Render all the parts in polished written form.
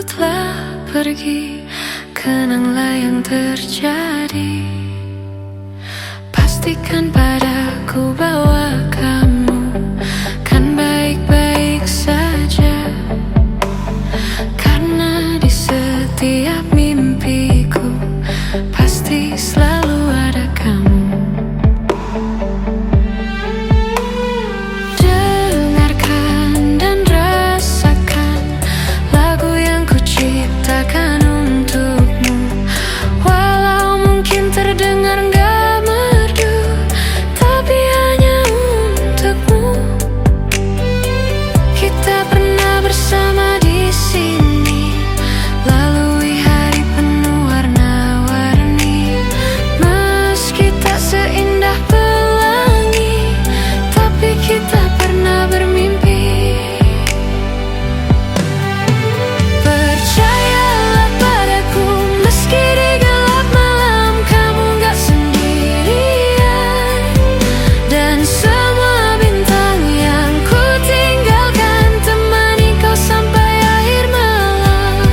telah pergi, kenanglah yang terjadi. Pastikan padaku bahwa kamu kan baik-baik saja, karena di setiap mimpiku pasti selalu ada kamu. Dengarkan dan rasakan lagu yang ku ciptakan untukmu. Walau mungkin terdengar gak merdu, tapi hanya untukmu. Kita pernah bersama di sini, lalui hari penuh warna-warni. Meski tak seindah pelangi, tapi kita pernah bermimpi. Percayalah padaku, meski di gelap malam kamu gak sendirian. Dan semua bintang yang ku tinggalkan temani kau sampai akhir malam.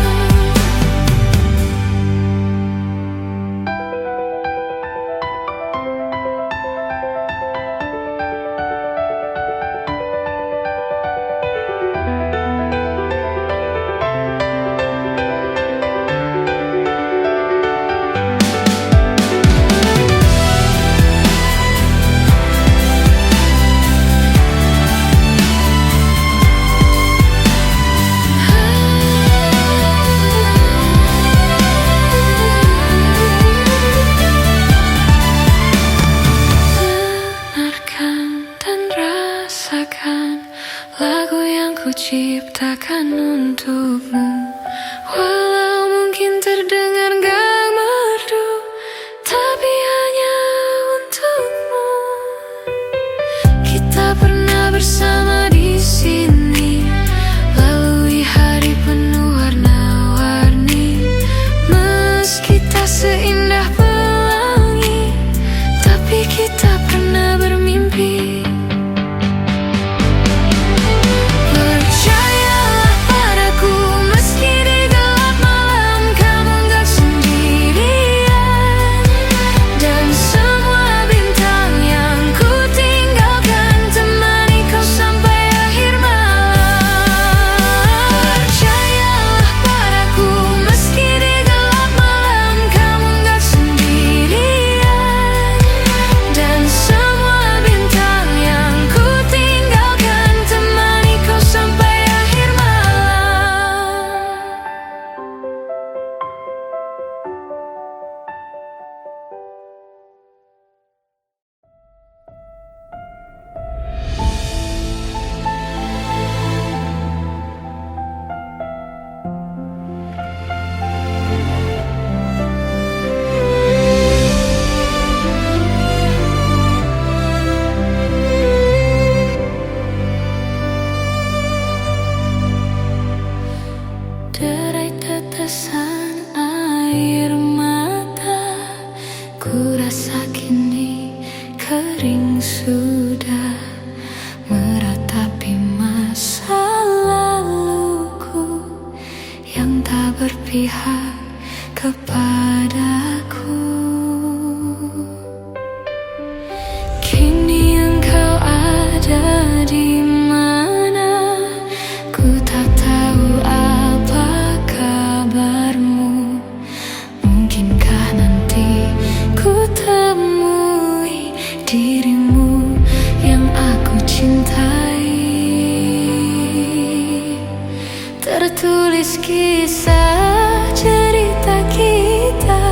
Dengarkan dan rasakan lagu yang ku ciptakan untukmu. Walau mungkin terdengar gak merdu, tapi hanya untukmu. Kita pernah bersama di sini, lalui hari penuh warna-warni. Meski tak seindah pelangi, tapi kita pernah bermimpi. Percayalah padaku, meski di gelap malam kamu gak sendirian. Dan semua bintang yang ku tinggalkan temani kau sampai akhir malam. Percayalah padaku, meski di gelap malam kamu gak sendirian. Dan semua bintang yang ku tinggalkan temani kau sampai akhir malam. Derai tetesan air mata, ku rasa kini kering sudah, meratapi masa laluku yang tak berpihak kepadaku. Kini engkau ada di mana, ku tak tahu apa kabarmu. Mungkinkah nanti ku temui dirimu yang aku cintai. Tertulis kisah cerita kita,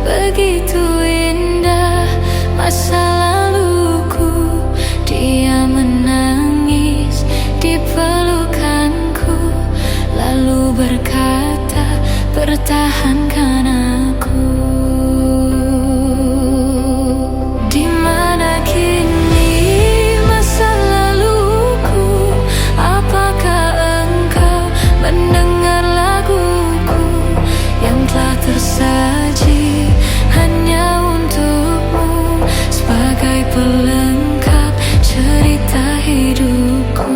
begitu indah masa laluku. Dia menangis di pelukanku, lalu berkata, pertahankan aku. Di mana kini masa laluku? Apakah engkau mendengar laguku yang telah tersaji hanya untukmu, sebagai pelengkap cerita hidupku.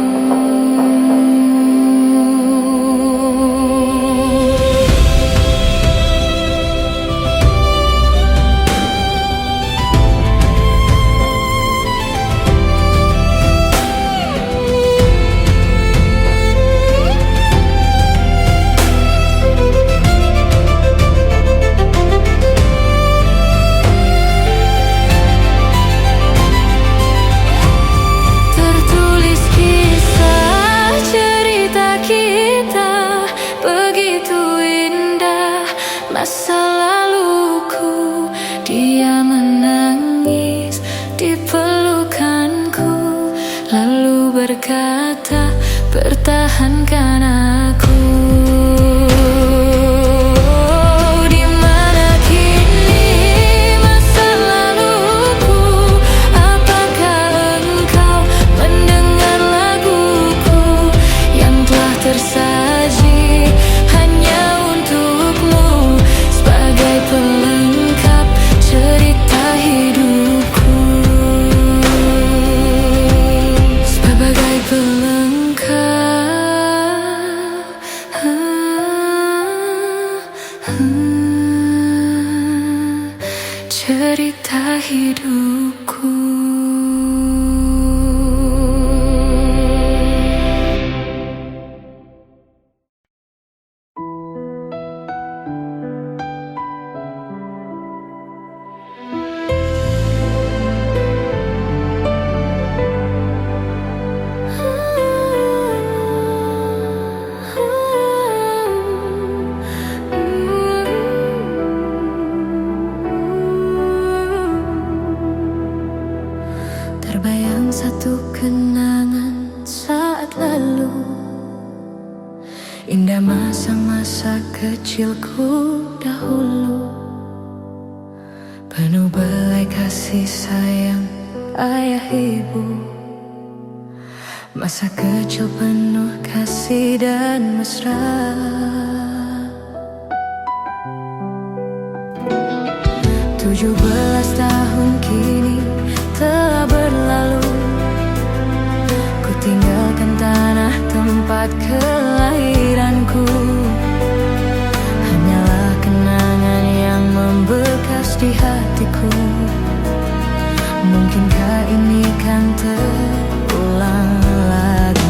masa laluku. Dia menangis di pelukanku, lalu berkata, pertahankan aku. Tersaji hanya untukmu, sebagai pelengkap cerita hidupku. Sebagai pelengkap cerita hidupku. Terbayang satu kenangan saat lalu, indah masa-masa kecilku dahulu, penuh belai kasih sayang ayah ibu. Masa kecil penuh kasih dan mesra. 17 tahun kini telah berlalu, ku tinggalkan tanah tempat kelahiranku. Hanyalah kenangan yang membekas di hatiku. Mungkinkah ini kan terulang lagi?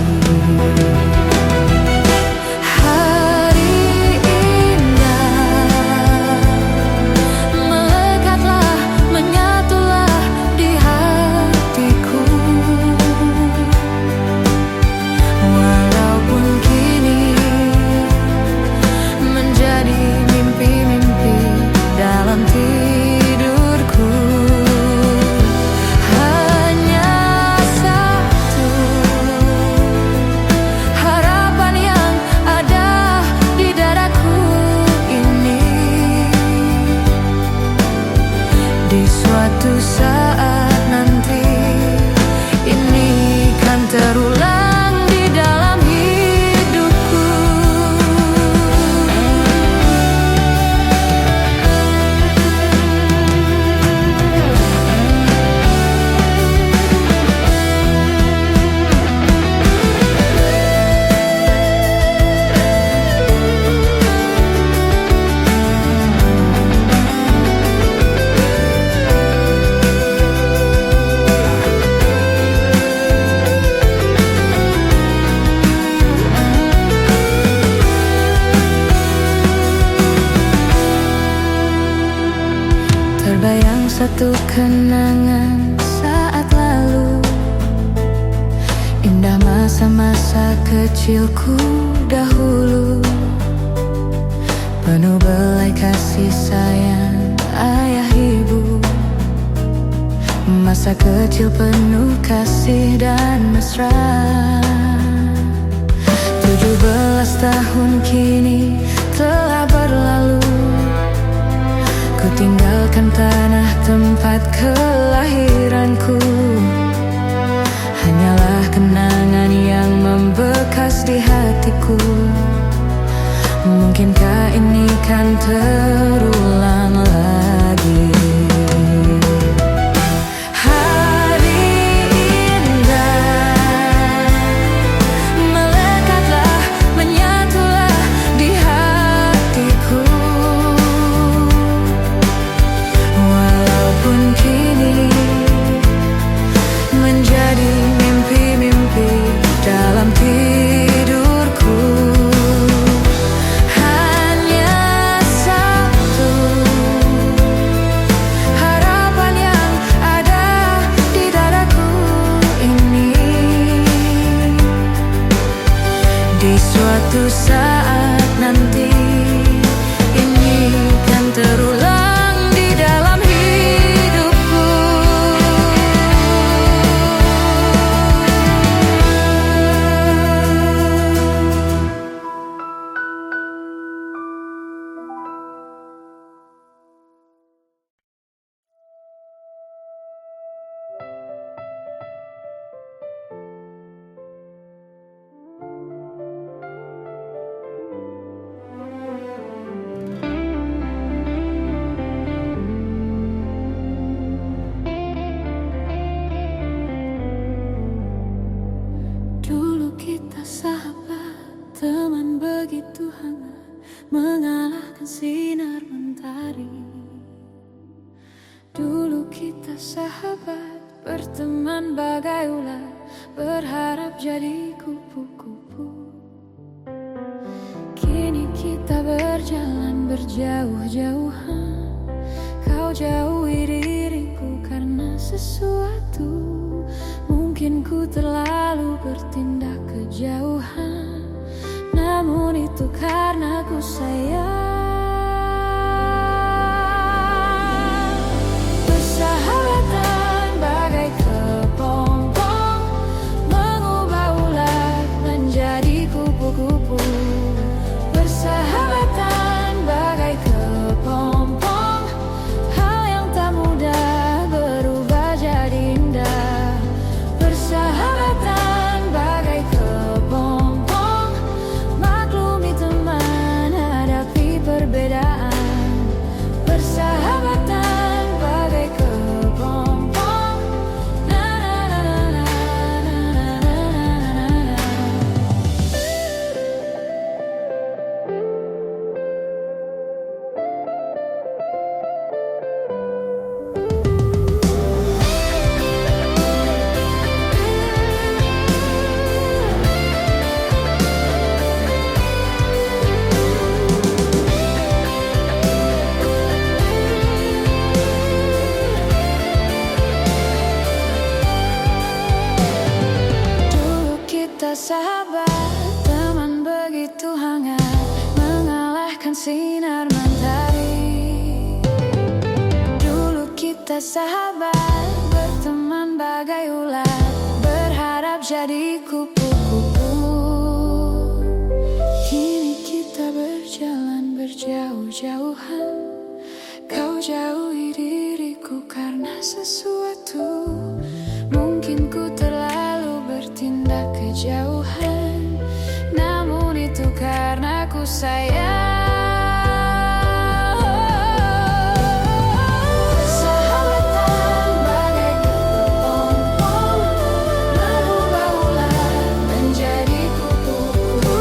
Di suatu saat nanti, ini kan terulang di dalam hidupku. Terbayang satu kenangan saat lalu, indah masa-masa kecilku dahulu, penuh belai kasih sayang ayah ibu. Masa kecil penuh kasih dan mesra. 17 tahun kini telah berlalu, ku tinggalkan tanah tempat kelahiranku. Hanyalah kenangan yang membekas di hatiku. Mungkinkah ini kan terulang lagi? Hanya satu mengalahkan sinar mentari. Dulu kita sahabat, berteman bagai ular, berharap jadi kupu-kupu. Kini kita berjalan berjauh-jauhan, kau jauhi diriku karena sesuatu. Mungkin ku terlalu bertindak kejauhan, namun itu karena ku sayang. Persahabatan bagai kepompong, mengubah ular menjadi kupu-kupu. Persahabatan bagai kepompong, hal yang tak mudah berubah jadi indah. Persahabatan bagai kepompong, maklumi teman, hadapi perbedaan. Persahabatan bagai kepompong, na na na na na na na. Dulu kita sahabat, teman begitu hangat, mengalahkan sinar mentari. Dulu kita sahabat, berteman bagai ular, berharap jadi kupu-kupu. Kini kita berjalan berjauh-jauhan, kau jauhi diriku karena sesuatu. Mungkin ku terlalu bertindak kejauhan, namun itu karena ku sayang. Persahabatan bagai kepompong, mengubah ular menjadi kupu-kupu.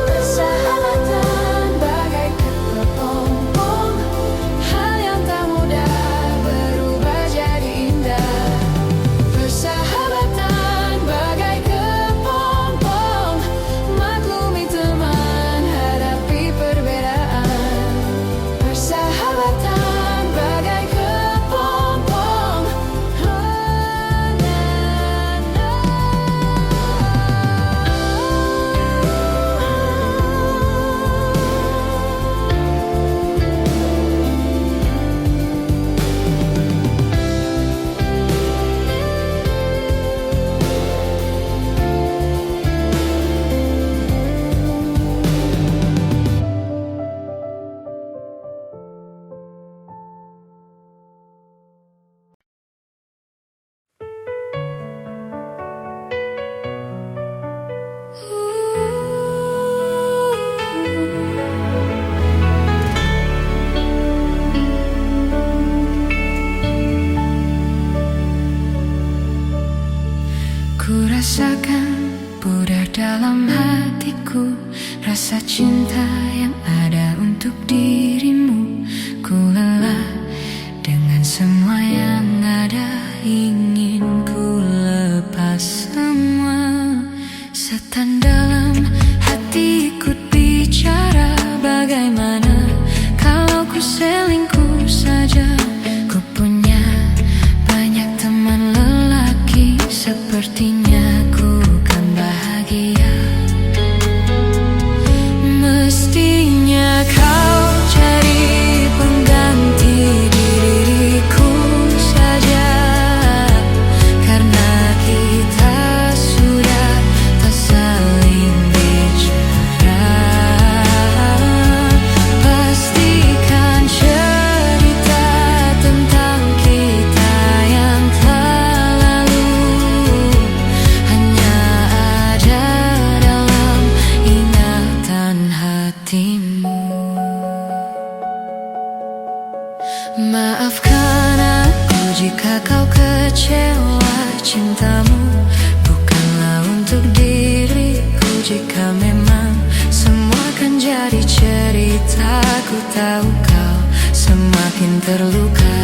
Persahabatan bagai kepompong, hal yang tak mudah berubah jadi indah. Persahabatan bagai kepompong, maklumi teman, hadapi perbedaan. Persahabatan bagai kepompong, ku rasakan pudar dalam hatiku, rasa cinta yang ada untuk dirimu. Ku lelah dengan semua yang ada, ingin ku lepas semua. Setan dalam hati ikut bicara, bagaimana kalau ku selingkuh saja. Ku punya banyak teman lelaki, sepertinya ku kan bahagia. Mestinya kau cari pengganti diriku saja, karena kita sudah tak saling bicara. Pastikan cerita tentang kita yang telah lalu hanya ada dalam ingatan hatimu. Maafkan aku jika kau kecewa, cintamu bukanlah untuk diriku. Jika memang semua kan jadi cerita cerita ku tahu kau semakin terluka.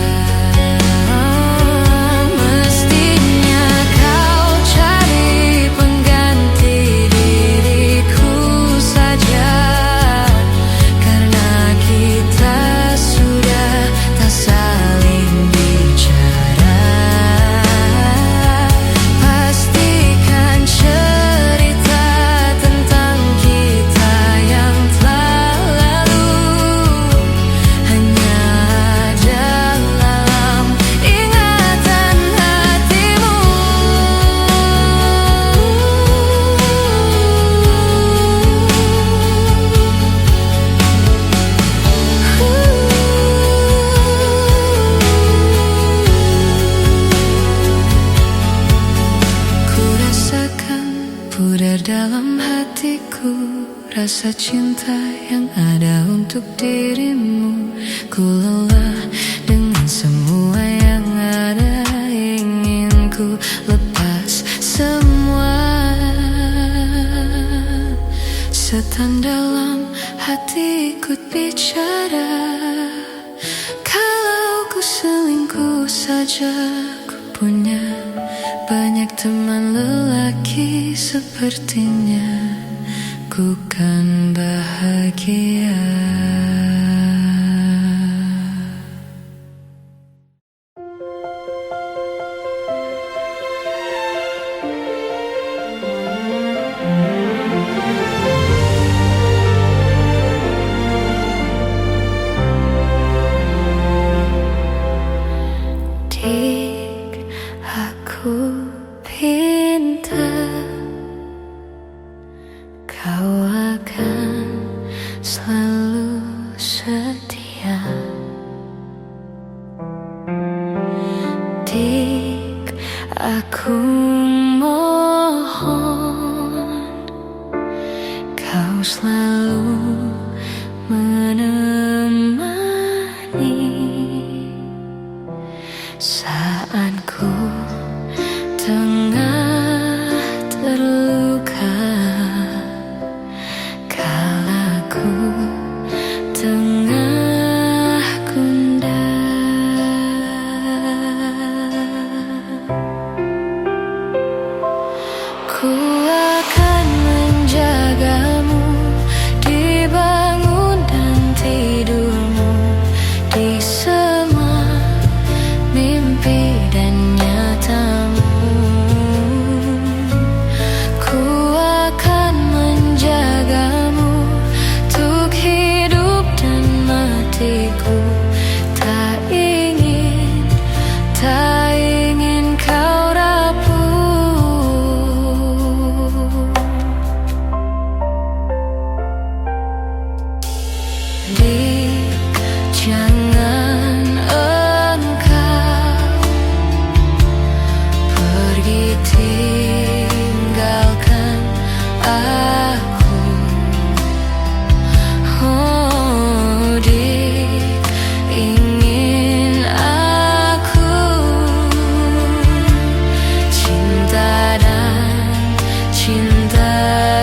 Mestinya kau cari pengganti diriku saja, karena kita sudah tak saling bicara. Pastikan cerita tentang kita yang telah lalu hanya ada dalam ingatan hatimu. Ku rasakan pudar dalam hatiku rasa cinta yang ada untuk dirimu. Ku lelah dengan semua yang ada, ingin ku lepas semua. Setan dalam hatiku bicara, kalau ku selingkuh saja. Ku punya banyak teman lelaki, sepertinya ku kan bahagia. Dik, aku pinta kau akan selalu setia. Dik, aku mohon kau selalu menemani saat ku tengah terluka, kala ku tengah gundah. Ku akan menjagamu di bangun dan tidurmu, di semua mimpi dan nyatamu. Ku akan menjagamu untuk hidup dan matiku. Tak ingin kau rapuh. Dik, jangan engkau pergi tinggalkan aku. Oh dik, ingin aku cinta dan cinta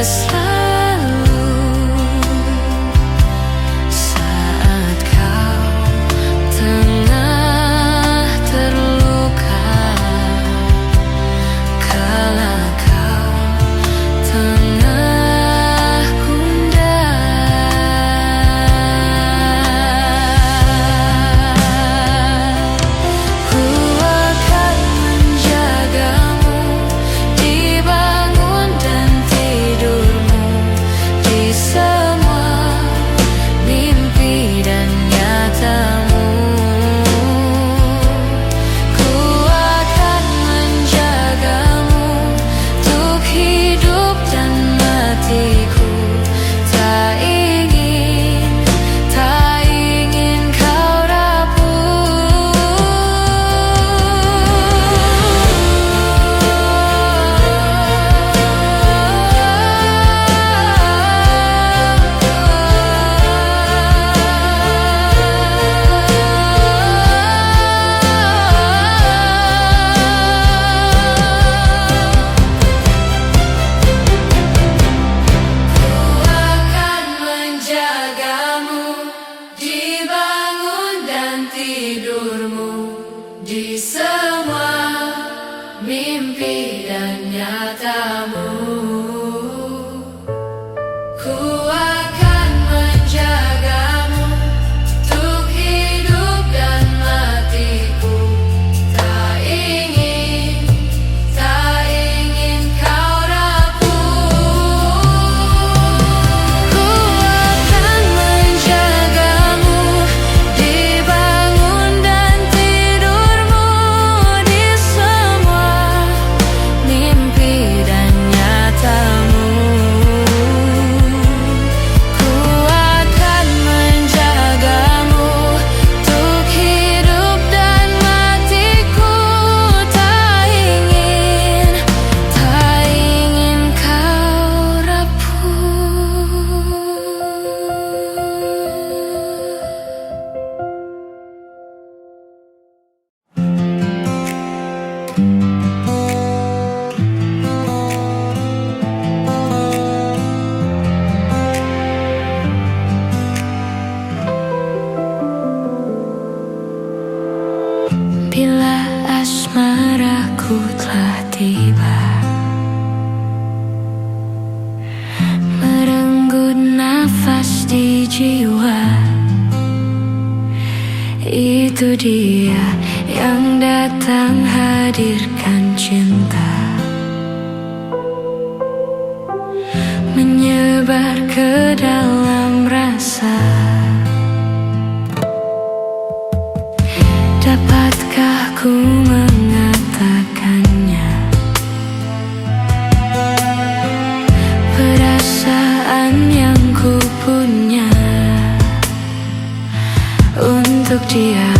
selalu. jiwa. Itu dia yang datang hadirkan cinta, menyebar ke dalam rasa. Dapatkah ku mengatakannya? Perasaan yang ku punya untuk dia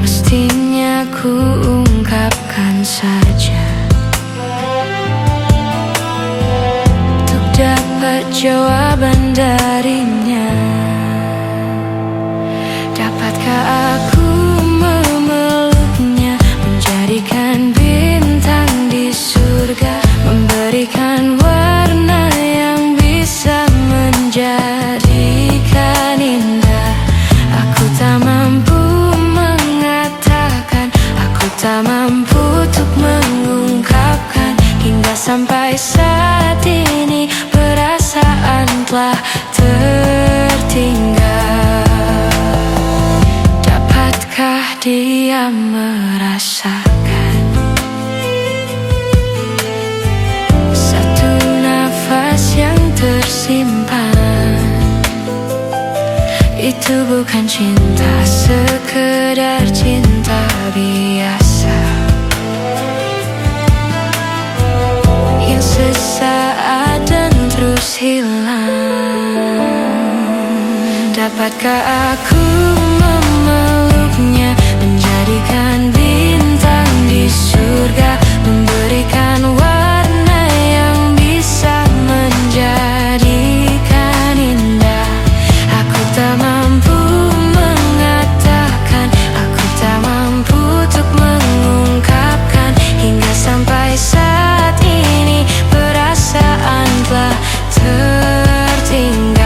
mestinya ku ungkapkan saja. Untuk dapat jawaban darinya, dapatkah aku memeluknya, menjadikan bintang di surga, memberikan warna yang bisa menjadikan indah. Aku tak mampu mengatakan, aku tak mampu untuk mengungkapkan. Hingga sampai saat ini perasaan telah tertinggal. Dapatkah dia merasakan satu nafas yang tersimpan? Itu bukan cinta, sekedar cinta biasa yang sesaat dan terus hilang. Dapatkah aku memeluknya, menjadikan bintang di surga, memberikan warna yang bisa menjadikan indah. Aku tak mampu mengatakan, aku tak mampu untuk mengungkapkan. Hingga sampai saat ini perasaan telah tertinggal.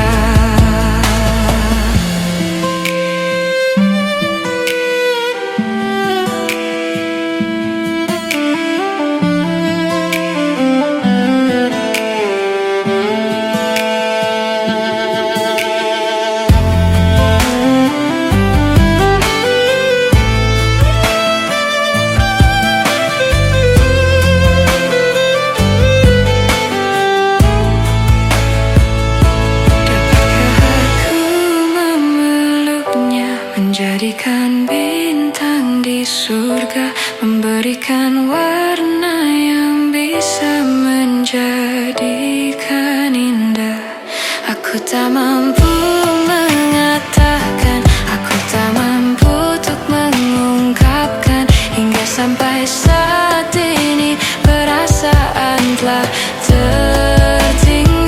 Menjadikan bintang di surga, memberikan warna yang bisa menjadikan indah. Aku tak mampu mengatakan, aku tak mampu untuk mengungkapkan. Hingga sampai saat ini perasaan telah tertinggal.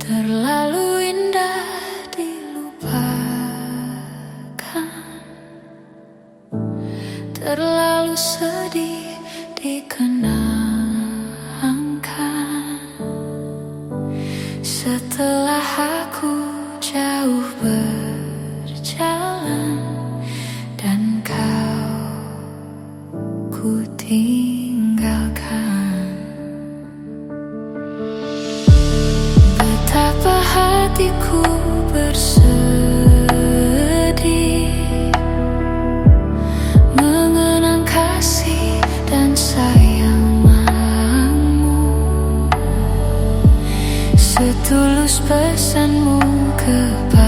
Terlalu indah dilupakan, terlalu sedih dikenangkan. Setelah aku jauh berjalan dan kau ku tinggalkan, betapa hatiku bersedih mengenang kasih dan sayangmu, setulus pesanmu kepadaku.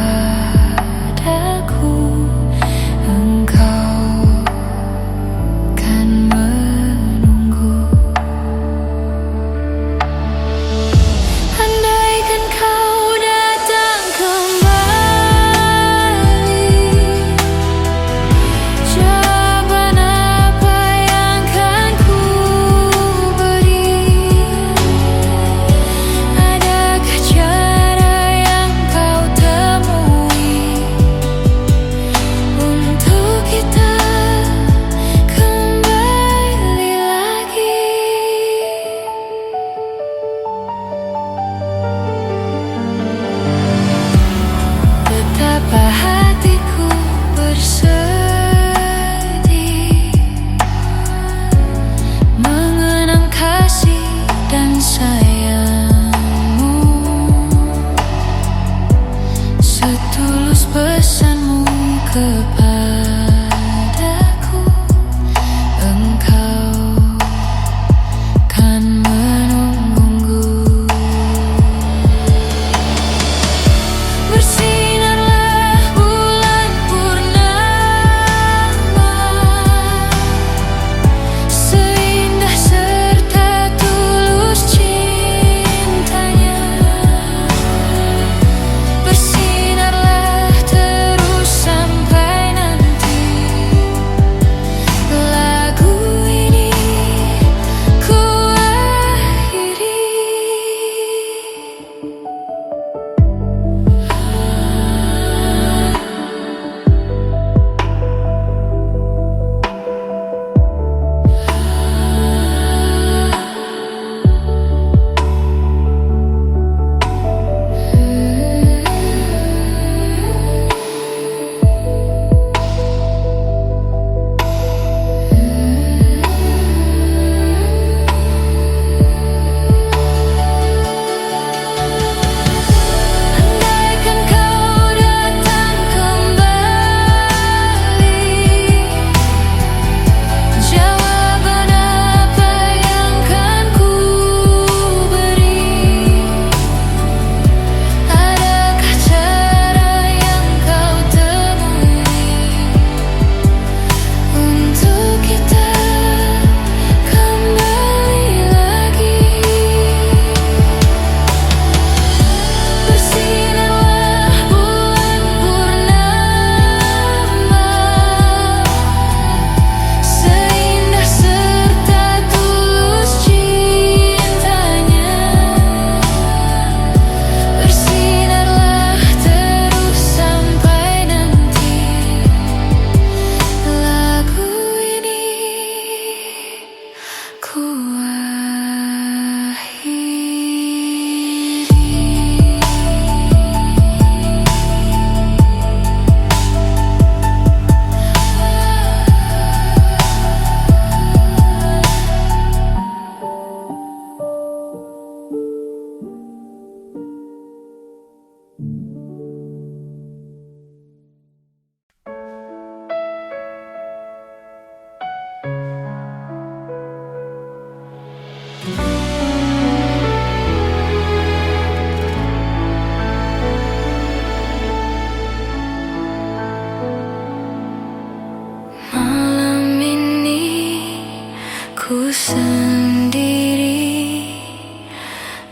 kepadaku, engkau kan menungguku. Bersinarlah bulan purnama, seindah serta tulus cintanya. Bersinarlah terus sampai nanti, lagu ini ku akhiri. Andaikan kau datang kembali, jawaban apa yang kan ku beri? Adakah cara yang kau temui untuk kita kembali lagi? Bersinarlah bulan purnama, seindah serta tulus cintanya. Bersinarlah terus sampai nanti, lagu ini ku malam ini ku sendiri,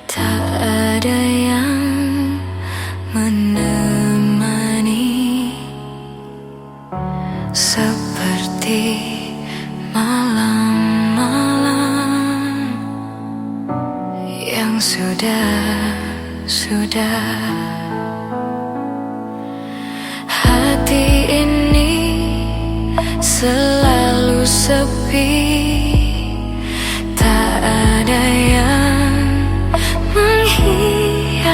tak ada yang menemani, seperti malam-malam yang sudah hati ini selalu sepi, tak ada yang menghiasi,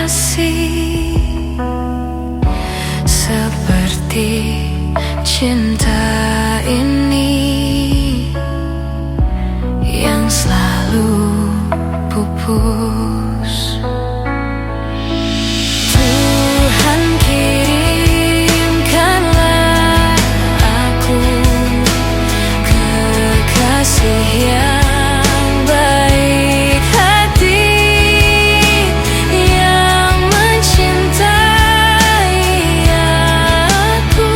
seperti cinta ini yang selalu pupus. Tuhan kirimkanlah aku kekasih yang baik hati, yang mencintai aku.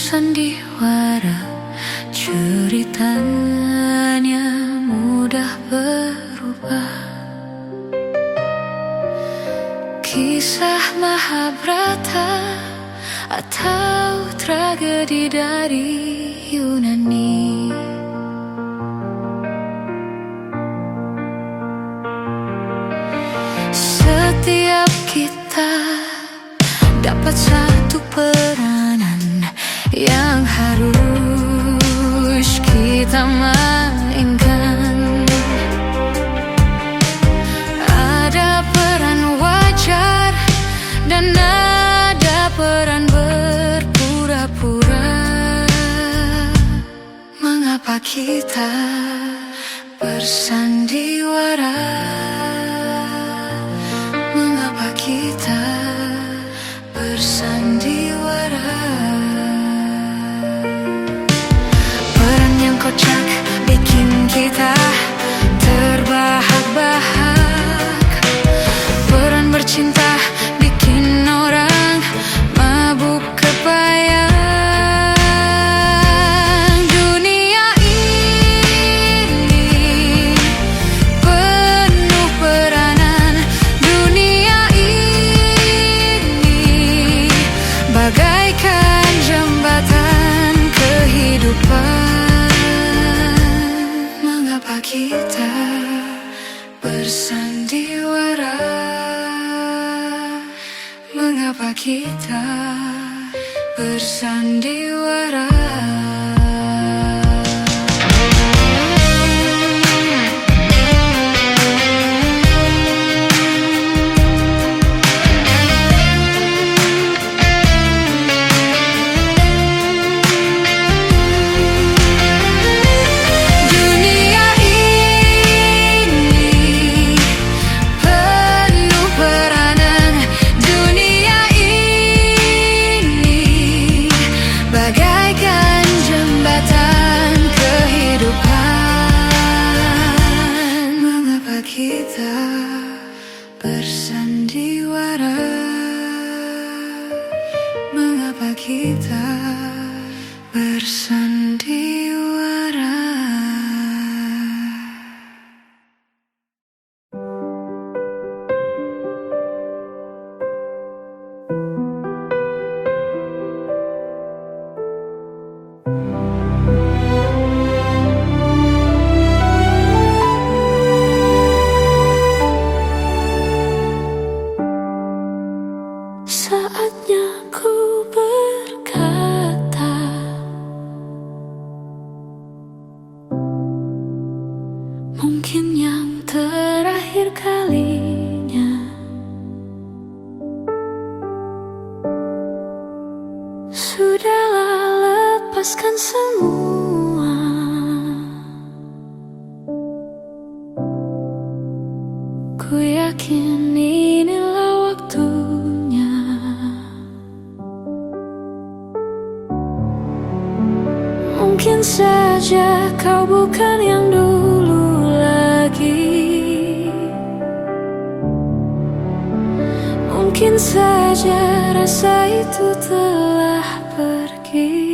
bersandiwara, ceritanya mudah berubah. Kisah Mahabharata atau tragedi dari Yunani. Setiap kita dapat satu peranan yang harus kita mainkan. Ada peran wajar dan ada peran berpura-pura. Mengapa kita bersandiwara? Mengapa kita bersandiwara? Peran yang kocak bikin kita terbahak-bahak. Peran bercinta bikin orang mabuk kepayang. Dunia ini penuh peranan. Dunia ini bagaikan jembatan kehidupan. Mengapa kita bersandiwara? Mengapa kita bersandiwara? Dunia ini penuh peranan. Dunia ini bagaikan jembatan kehidupan. Mengapa kita bersandiwara? Mengapa kita bersandiwara? Saatnya ku berkata, mungkin yang terakhir kalinya. Sudahlah, lepaskan semua. Ku yakin inilah waktunya. Mungkin saja kau bukan yang dulu lagi. Mungkin saja rasa itu telah pergi.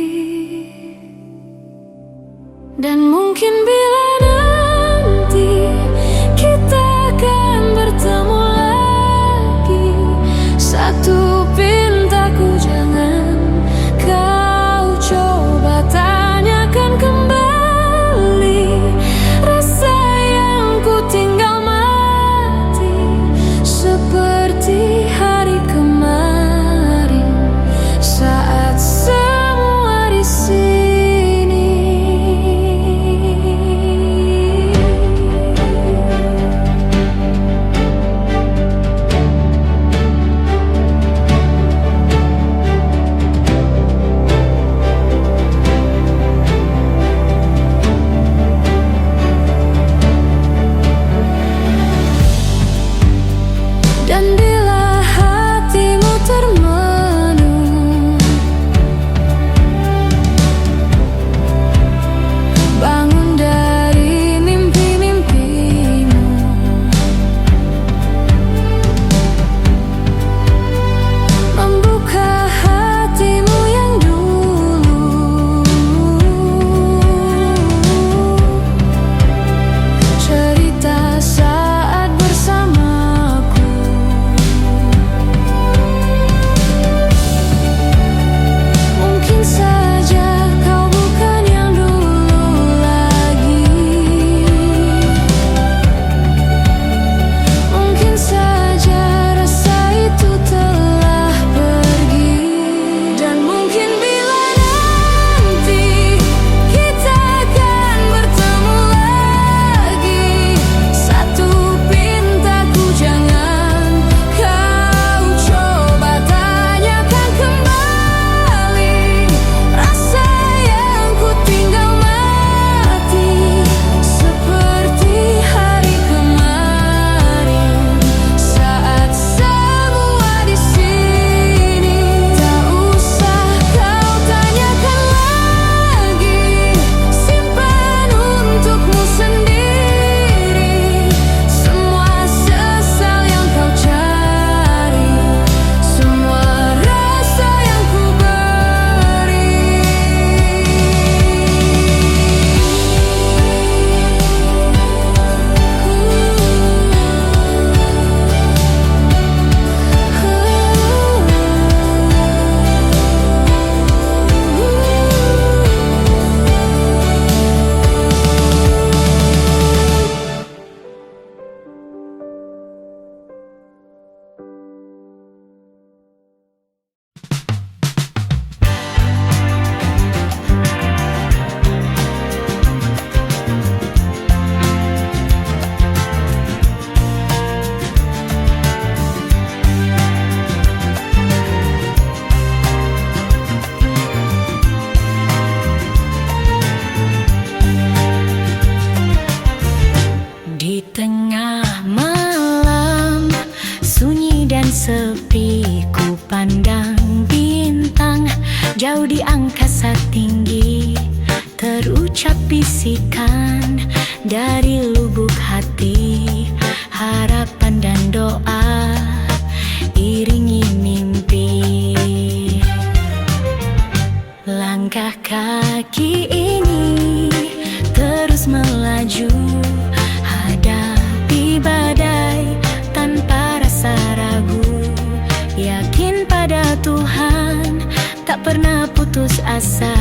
Dan mungkin bila nanti kita akan bertemu lagi, satu pintaku jangan kau coba tanyakan kembali. Rasa yang ku tinggal mati seperti hari kemarin, saat semua Di tengah malam sunyi dan sepi, ku pandang bintang jauh di angkasa tinggi. Terucap bisikan dari lubuk hati, harapan dan doa iringi mimpi. Langkah kaki ini terus melaju, hadapi badai tanpa rasa ragu. Yakin pada Tuhan, tak pernah putus asa,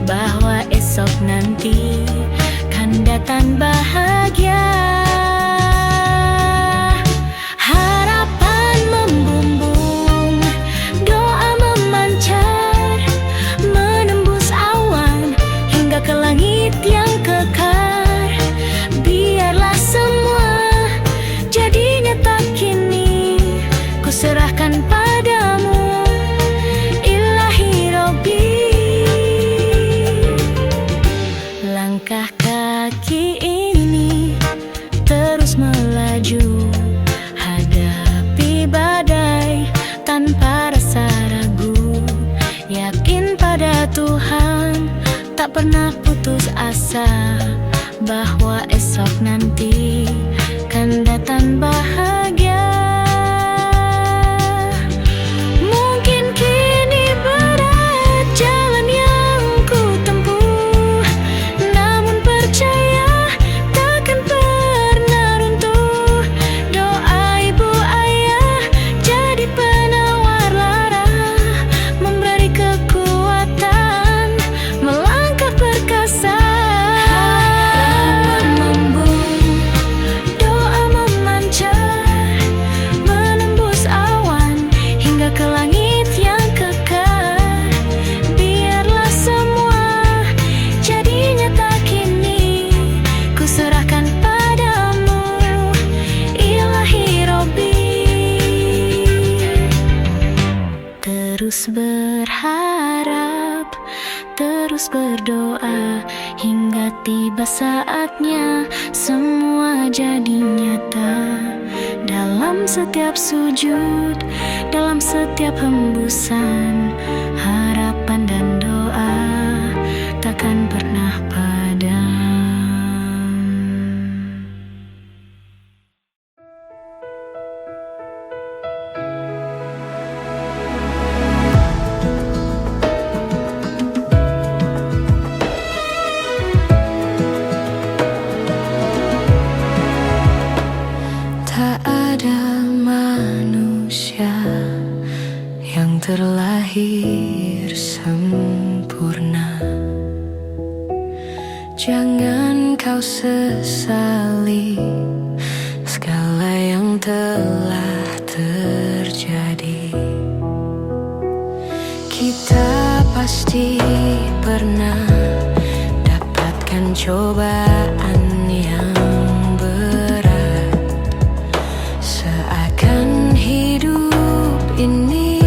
bahwa esok nanti kan datang bahagia. Harapan membumbung, doa memancar, menembus awan hingga ke langit yang kekar. Biarlah semua jadi nyata kini, ku serahkan padamu, Ilahi Robbi. Langkah kaki ini terus melaju, hadapi badai tanpa rasa ragu. Yakin pada Tuhan, tak pernah putus asa, bahwa esok nanti kan datang bahagia. Mungkin kini berat jalan yang ku tempuh, namun percaya takkan pernah runtuh. Doa ibu ayah jadi penawar lara, memberi kekuatan melangkah perkasa. Harapan membumbung, doa memancar, menembus awan hingga ke langit yang kekar. Biarlah semua jadi nyata kini, ku serahkan padamu, Ilahi Robbi. Terus berharap, terus berdoa, hingga tiba saatnya semua jadi nyata. Dalam setiap sujud, dalam setiap hembusan, harapan dan doa takkan pernah padam. Tak ada manusia yang terlahir sempurna. Jangan kau sesali segala yang telah terjadi. Kita pasti pernah dapatkan cobaan yang berat. Seakan hidup ini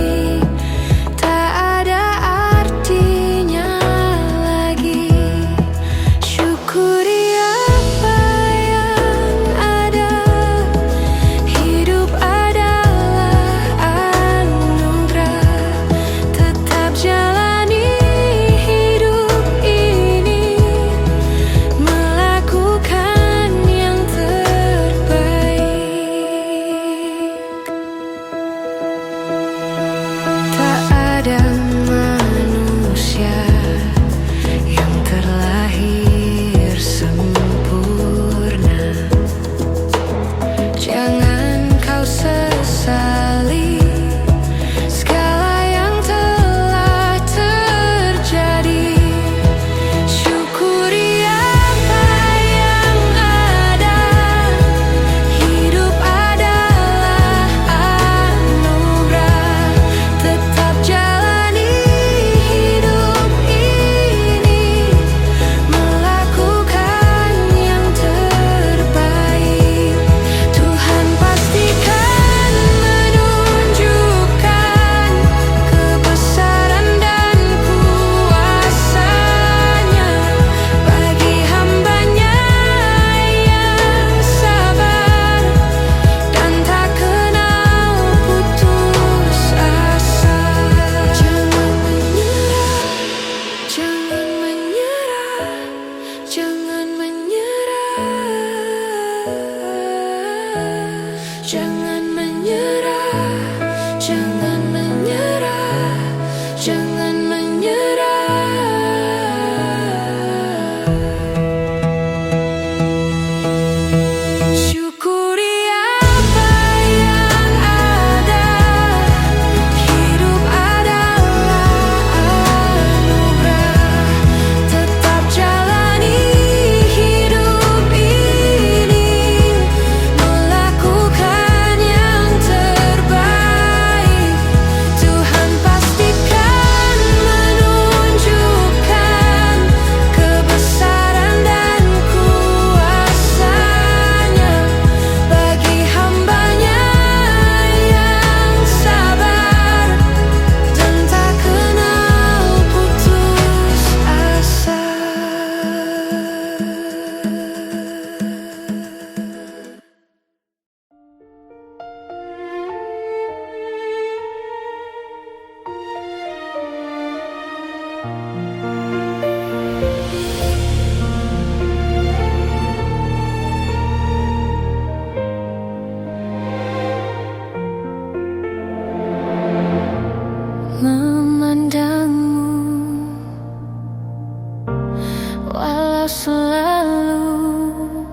tak ada artinya lagi. Syukuri apa yang ada, hidup adalah anugerah. Tetap jalani hidup ini, Jangan menyerah, jangan menyerah, jangan menyerah. Syukuri apa yang ada, hidup adalah anugerah. Tetap jalani hidup ini, melakukan yang terbaik. Tuhan pastikan menunjukkan kebesaran dan kuasa-Nya bagi hamba-Nya yang sabar dan tak kenal putus asa. Memandangmu walau selalu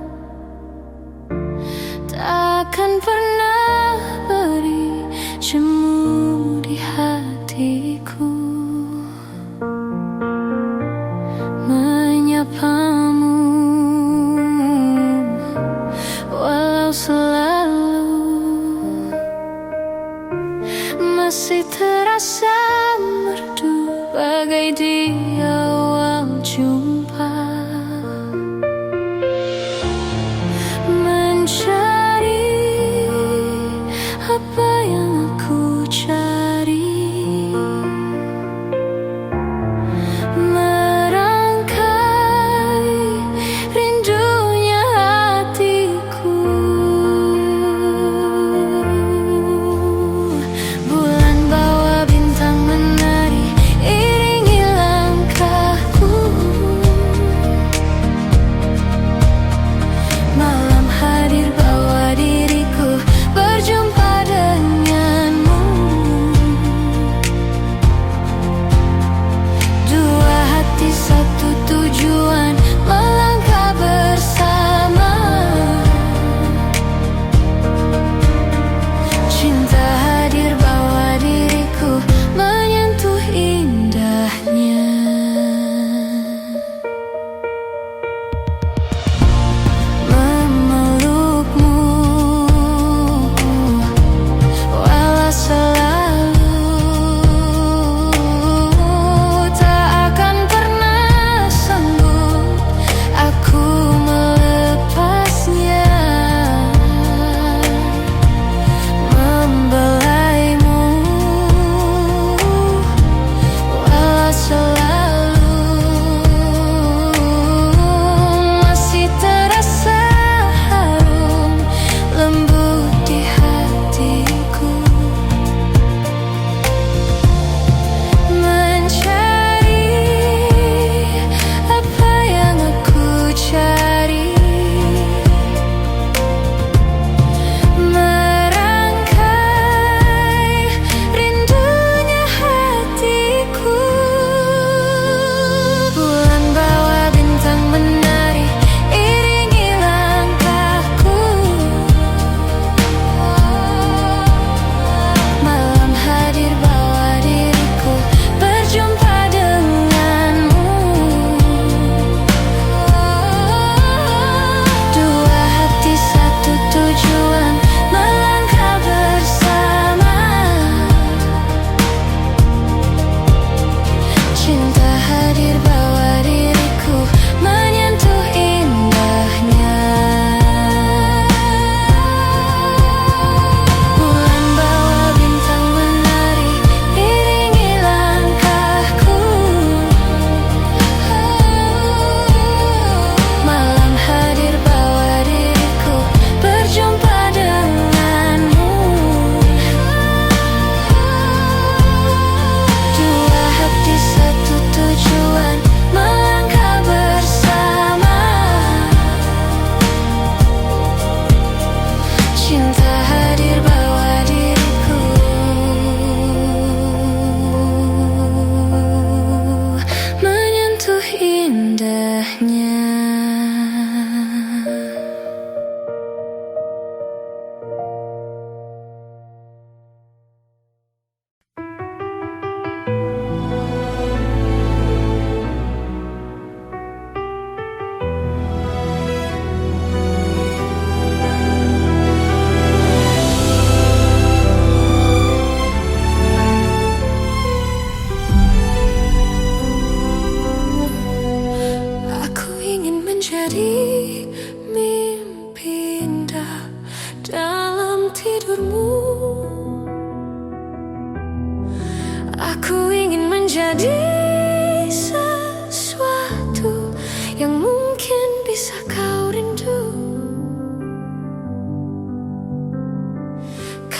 takkan pernah beri jemu di hatiku. Menyapamu walau selalu masih terasa merdu bagai di awal jumpa. Mencari apa yang aku cari, merangkai rindunya hatiku. Bulan bawah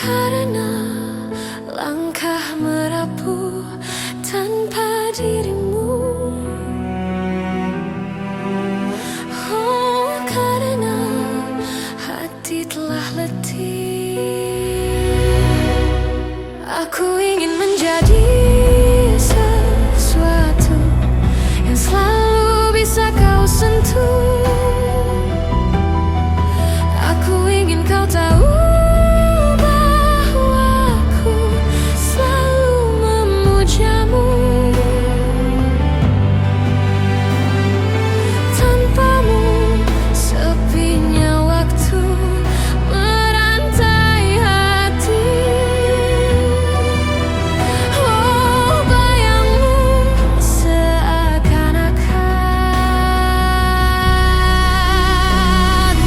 karena langkah merapuh tanpa dirimu. Oh, karena hati telah letih. Aku ingin menjadi sesuatu yang selalu bisa kau sentuh. Aku ingin kau tahu bahwa aku selalu memujamu. Tanpamu sepinya waktu merantai hati. Oh, bayangmu seakan-akan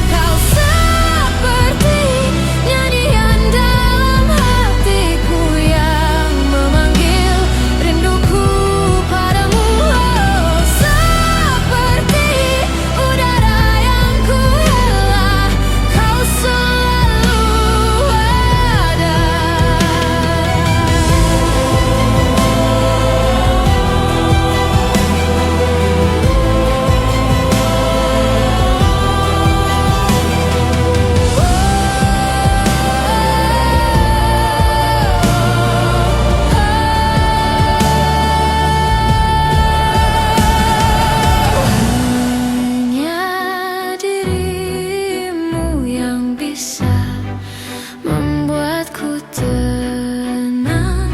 kau seperti nyanyian dalam hatiku yang memanggil rinduku padamu. Oh, seperti udara yang ku hela, kau selalu ada. Hanya dirimu yang bisa membuatku tenang.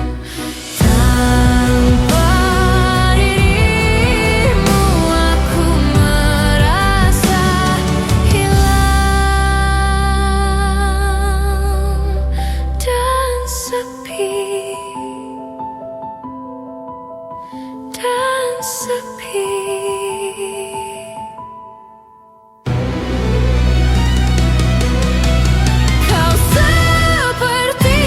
Tanpa dirimu aku merasa hilang dan sepi, dan sepi. Kau seperti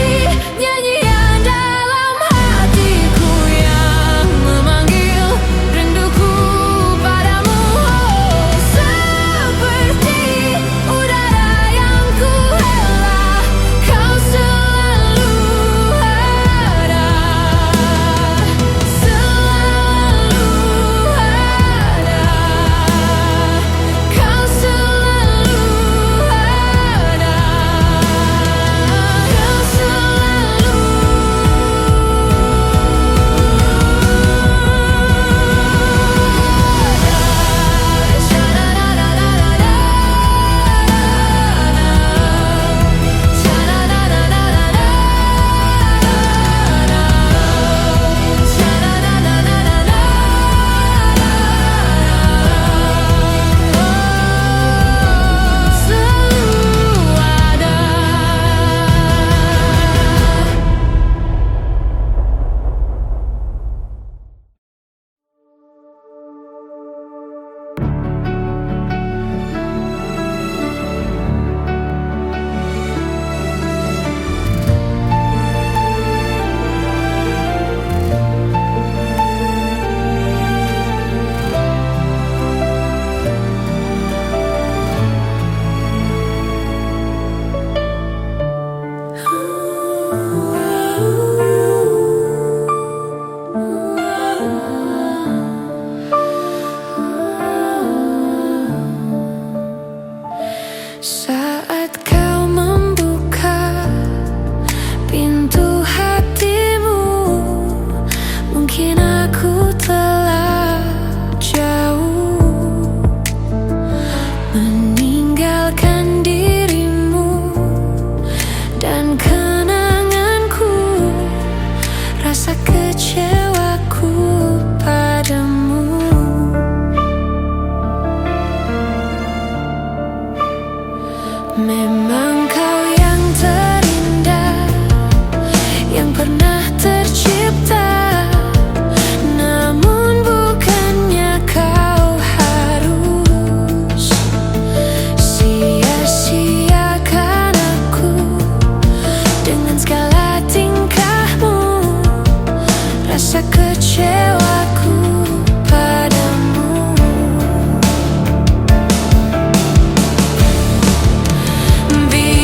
nyanyian dalam hatiku yang memanggil rinduku padamu. Oh, seperti udara yang ku hela, kau selalu ada. Selalu ada. Kau selalu ada. Kau selalu saat kau membuka pintu hatimu, mungkin aku telah jauh meninggalkan dirimu dan kenanganku, rasa kecewaku padamu. Memang kau yang terindah yang pernah tercipta, namun bukannya kau harus sia-siakan aku dengan segala tingkahmu, rasa kecewaku padamu. Biar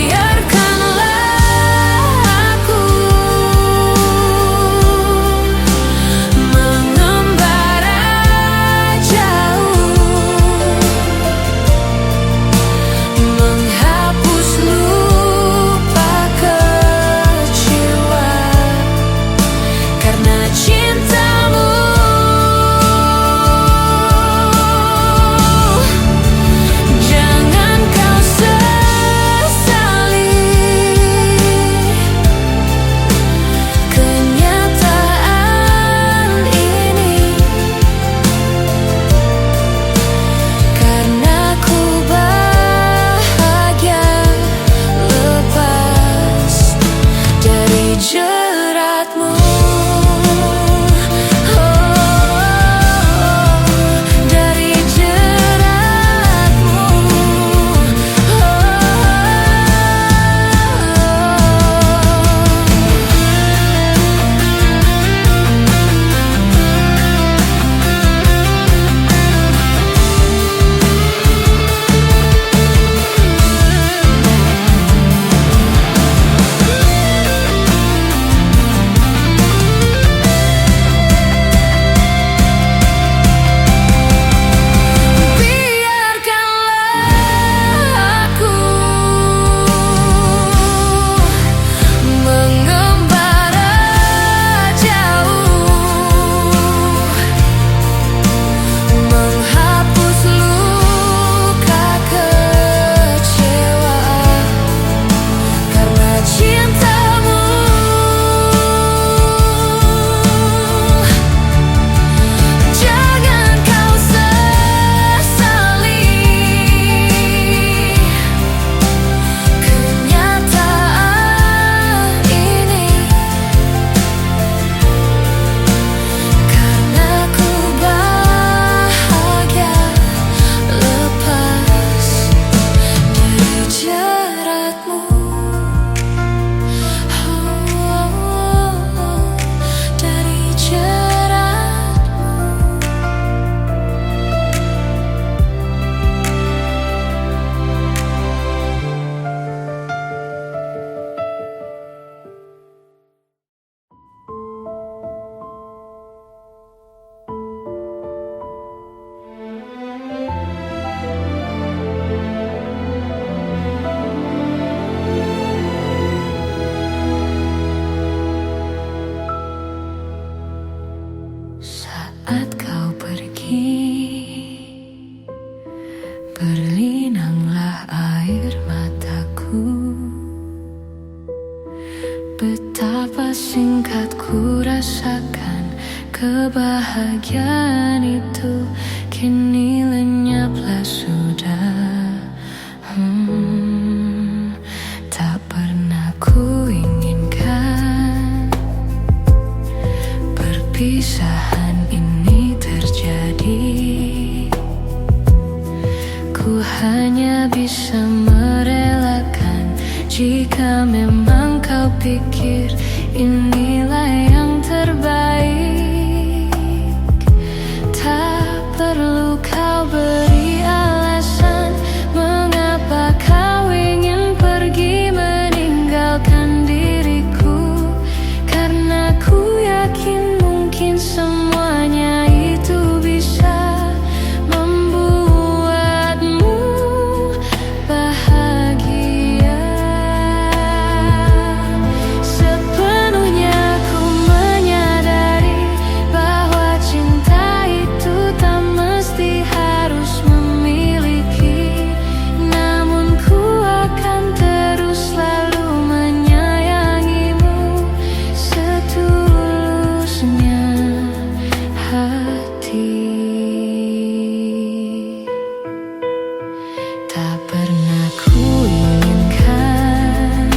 ku rasakan kebahagiaan itu kini lenyaplah sudah. Tak pernah ku inginkan perpisahan ini terjadi. Ku hanya bisa merelakan jika memang kau pikir inilah yang terbaik. Tak perlu kau beri alasan mengapa kau ingin pergi meninggalkan diriku, karena ku yakin mungkin semuanya itu bisa membuatmu bahagia. Sepenuhnya ku menyadari bahwa cinta itu tak mesti harus memiliki, namun ku akan terus selalu menyayangimu setulusnya hati. Tak pernah ku inginkan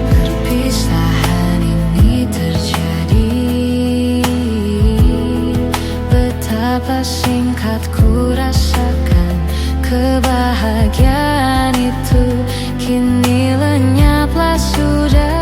perpisahan ini terjadi. Betapa singkat ku rasakan kebahagiaan itu kini lenyaplah sudah.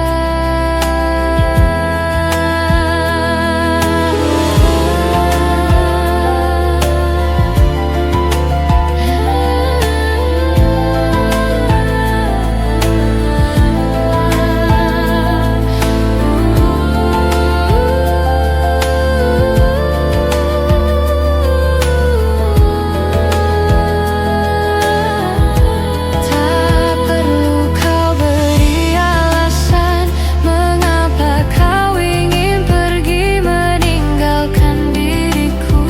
Tak perlu kau beri alasan mengapa kau ingin pergi meninggalkan diriku,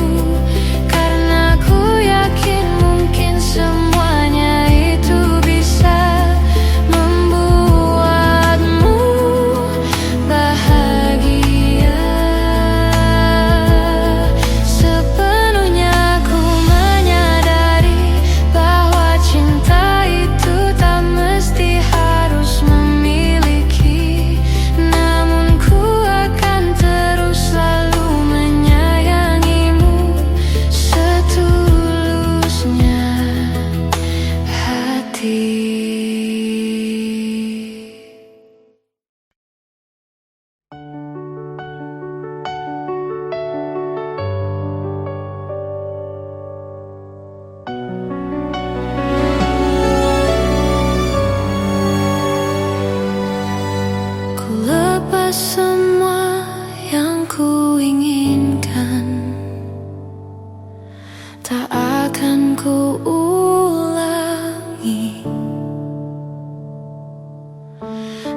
karena ku yakin mungkin semuanya itu bisa membuatmu bahagia. Sepenuhnya ku menyadari bahwa cinta itu tak mesti harus memiliki, namun ku akan terus selalu menyayangimu setulusnya hati. Ku lepas semua yang ku inginkan, tak akan ku ulangi.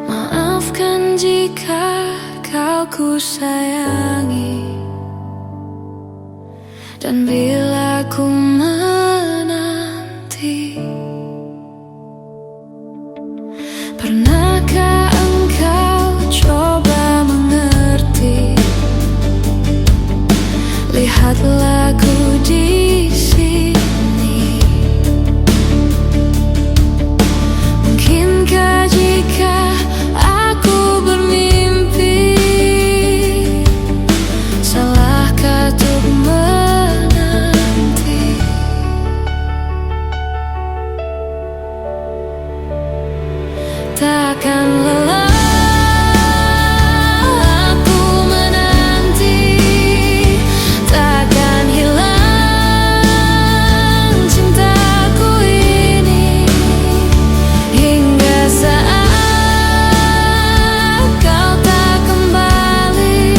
Maafkan jika kau ku sayangi, dan bila ku menanti, pernahkah engkau coba mengerti? Lihatlah aku di sini. Mungkinkah jika aku bermimpi, salahkah untuk menanti? Takkan lelah aku menanti, takkan hilang cintaku ini, hingga saat kau tak kembali,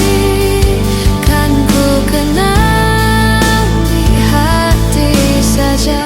kan ku kenal di hati saja.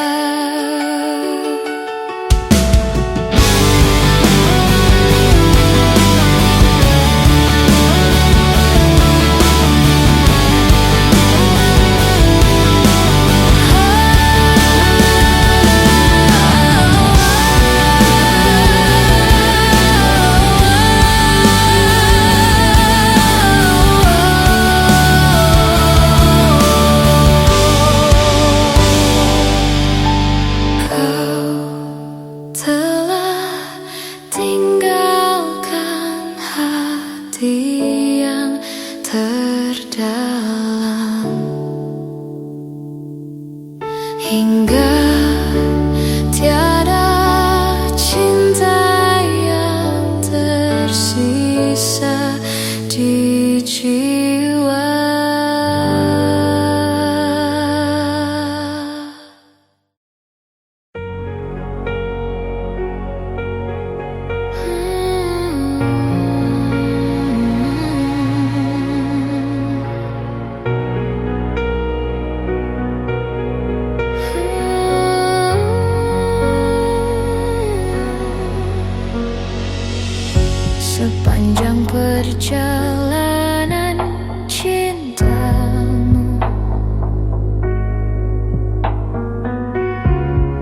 perjalanan cintamu.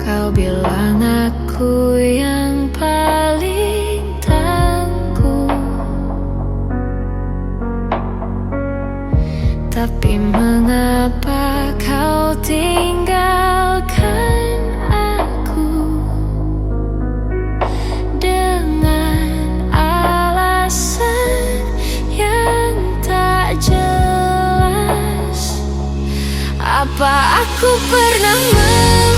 Kau bilang aku yang paling tangguh, tapi mengapa kau tinggalkan aku dengan alasan yang tak jelas? Apa aku pernah mengeluh?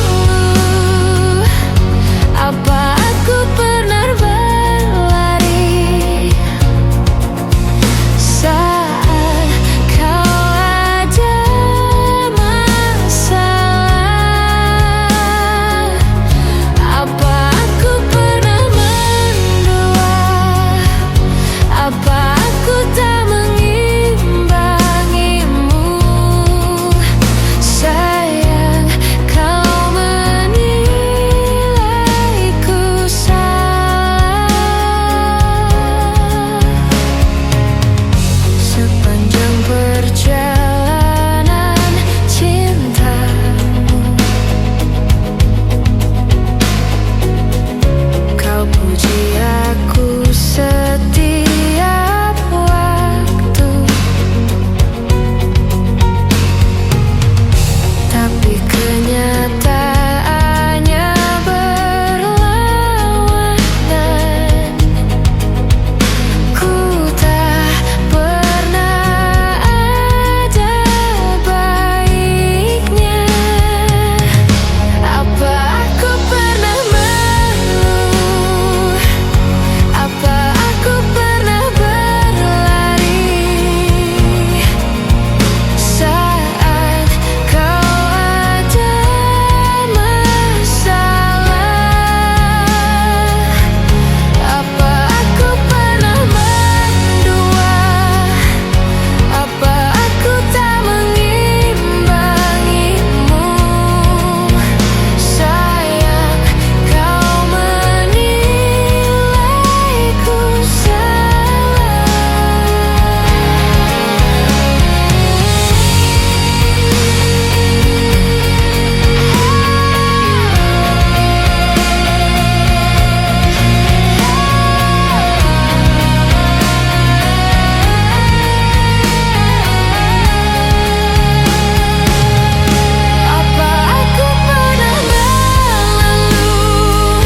Apa aku pernah berlari saat kau ada masalah? Apa aku pernah mendua? Apa aku tak mengimbangimu? Sayang, kau menilaiku salah. Sepanjang perjalanan cintamu, kau puji aku setiap waktu, tapi kenyataannya berlawanan. Ku tak pernah ada baiknya. Apa aku pernah mengeluh? Apa aku pernah berlari saat kau ada masalah? Apa aku pernah mendua? Apa aku tak mengimbangimu? Sayang, kau menilaiku salah. Apa aku pernah mengeluh?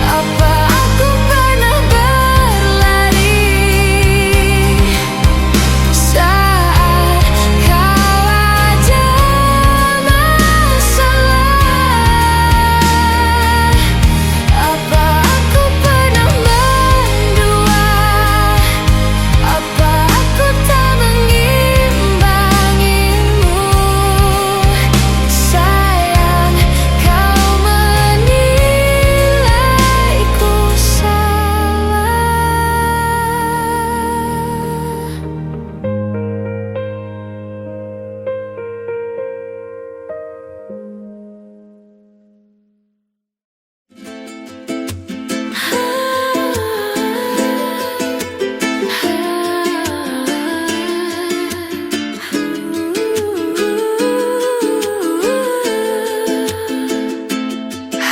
Apa aku pernah berlari saat kau ada masalah? Apa aku pernah mendua? Apa aku tak mengimbangimu? Sayang, kau menilaiku salah.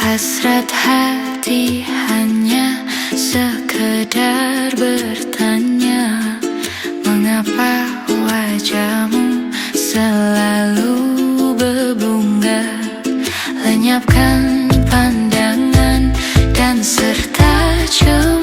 Hasrat hati hanya sekedar bertanya, mengapa wajahmu selalu berbunga? Lenyapkan pandangan dan serta coba